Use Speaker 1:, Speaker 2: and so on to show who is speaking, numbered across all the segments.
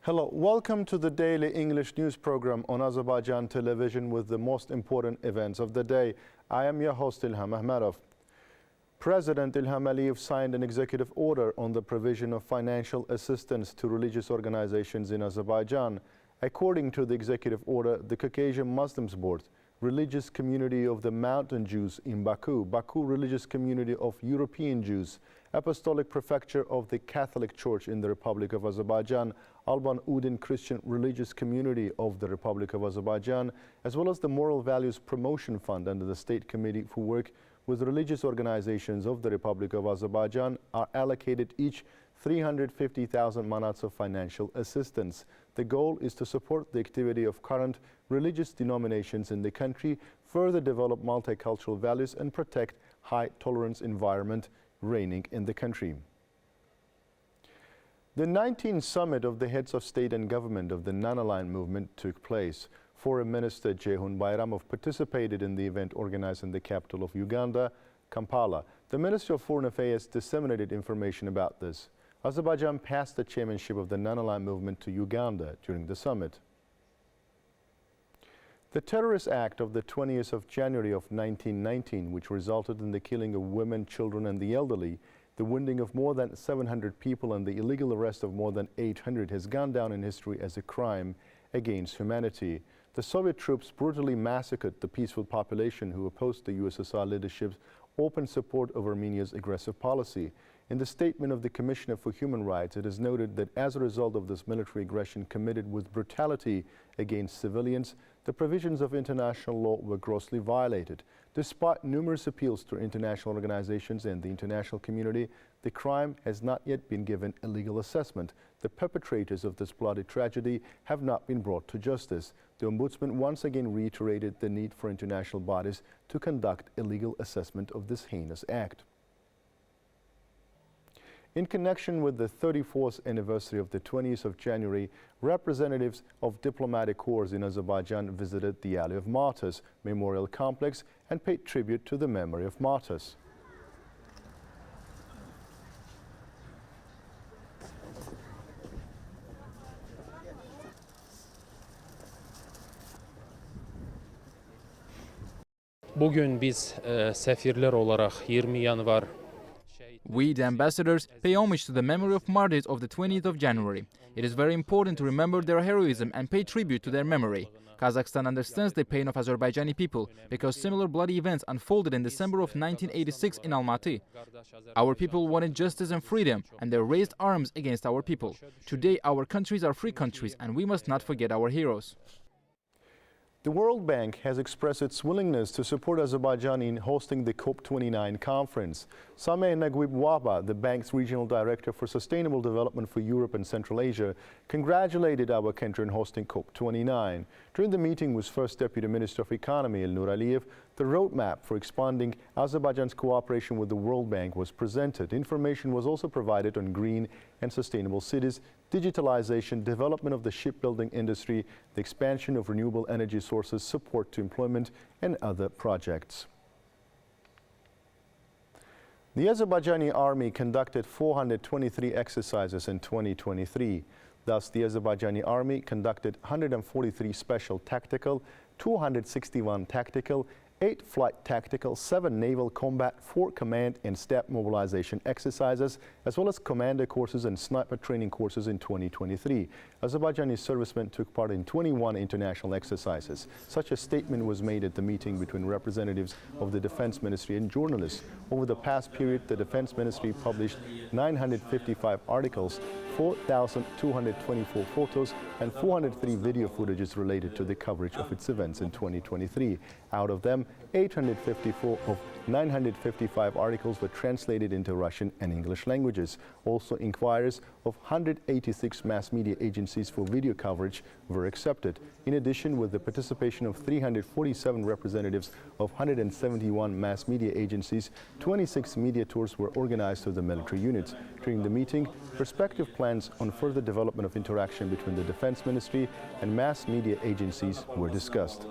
Speaker 1: Hello, welcome to the daily English news program on Azərbaycan Television with the most important events of the day. I am your host, İlham Məmmədov. President İlham Əliyev signed an executive order on the provision of financial assistance to religious organizations in Azerbaijan. According to the executive order, the Caucasian Muslims Board, Religious Community of the Mountain Jews in Baku, Baku Religious Community of European Jews, Apostolic Prefecture of the Catholic Church in the Republic of Azerbaijan, Alban Udin Christian Religious Community of the Republic of Azerbaijan, as well as the Moral Values Promotion Fund under the State Committee for Work with Religious Organizations of the Republic of Azerbaijan are allocated each 350,000 manats of financial assistance. The goal is to support the activity of current religious denominations in the country, further develop multicultural values and protect high tolerance environment reigning in the country. The 19th summit of the heads of state and government of the non-aligned movement took place. Foreign Minister Ceyhun Bayramov participated in the event organized in the capital of Uganda, Kampala. The Ministry of Foreign Affairs disseminated information about this. Azerbaijan passed the chairmanship of the non-aligned movement to Uganda during the summit. The terrorist act of the 20th of January of 1919, which resulted in the killing of women, children and the elderly, the wounding of more than 700 people and the illegal arrest of more than 800 has gone down in history as a crime against humanity. The Soviet troops brutally massacred the peaceful population who opposed the USSR leadership's open support of Armenia's aggressive policy. In the statement of the Commissioner for Human Rights, it is noted that as a result of this military aggression committed with brutality against civilians, the provisions of international law were grossly violated. Despite numerous appeals to international organizations and the international community, the crime has not yet been given a legal assessment. The perpetrators of this bloody tragedy have not been brought to justice. The Ombudsman once again reiterated the need for international bodies to conduct a legal assessment of this heinous act. In connection with the 34th anniversary of the 20th of January, representatives of diplomatic corps in Azerbaijan visited the Alley of Martyrs Memorial Complex and paid tribute to the memory of martyrs.
Speaker 2: Bugün biz səfirlər olaraq 20 yanvar
Speaker 3: We, the ambassadors, pay homage to the memory of martyrs of the 20th of January. It is very important to remember their heroism and pay tribute to their memory. Kazakhstan understands the pain of Azerbaijani people because similar bloody events unfolded in December of 1986 in Almaty. Our people wanted justice and freedom, and they raised arms against our people. Today, our countries are free countries, and we must not forget our heroes.
Speaker 1: The World Bank has expressed its willingness to support Azerbaijan in hosting the COP29 conference. Sameh Naguib Wahba, the bank's regional director for sustainable development for Europe and Central Asia, congratulated our country in hosting COP29. During the meeting with First Deputy Minister of Economy Elnur Aliyev, the roadmap for expanding Azerbaijan's cooperation with the World Bank was presented. Information was also provided on green and sustainable cities, digitalization, development of the shipbuilding industry, the expansion of renewable energy sources, support to employment, and other projects. The Azerbaijani army conducted 423 exercises in 2023. Thus, the Azerbaijani army conducted 143 special tactical, 261 tactical, 8 flight tactical, 7 naval combat, 4 command and staff mobilization exercises, as well as commander courses and sniper training courses in 2023. Azerbaijani servicemen took part in 21 international exercises. Such a statement was made at the meeting between representatives of the Defense Ministry and journalists. Over the past period, the Defense Ministry published 955 articles, 4,224 photos and 403 video footages related to the coverage of its events in 2023. Out of them, 854 of 955 articles were translated into Russian and English languages. Also, inquiries of 186 mass media agencies for video coverage were accepted. In addition, with the participation of 347 representatives of 171 mass media agencies, 26 media tours were organized to the military units. During the meeting, prospective plans on further development of interaction between the Defense Ministry and mass media agencies were discussed.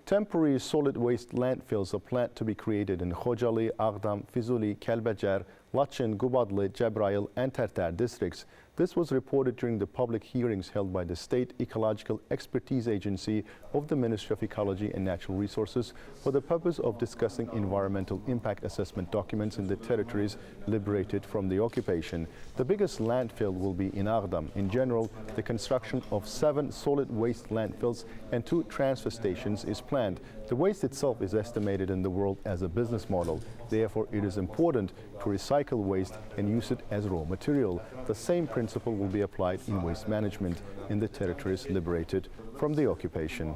Speaker 1: Temporary solid waste landfills are planned to be created in Khojaly, Ağdam, Fizuli, Kəlbəcər, Laçın, Qubadlı, Cəbrayıl and Tərtər districts. This was reported during the public hearings held by the State Ecological Expertise Agency of the Ministry of Ecology and Natural Resources for the purpose of discussing environmental impact assessment documents in the territories liberated from the occupation. The biggest landfill will be in Ağdam. In general, the construction of 7 solid waste landfills and 2 transfer stations is planned. The waste itself is estimated in the world as a business model. Therefore, it is important to recycle waste and use it as raw material. The same principle will be applied in waste management in the territories liberated from the occupation.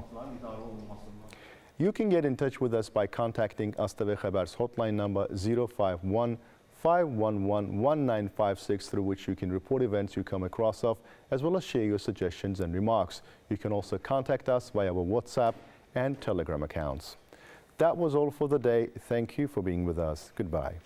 Speaker 1: You can get in touch with us by contacting AzTV Xəbər's hotline number 051-511-1956, through which you can report events you come across of, as well as share your suggestions and remarks. You can also contact us via our WhatsApp and Telegram accounts. That was all for the day. Thank you for being with us. Goodbye.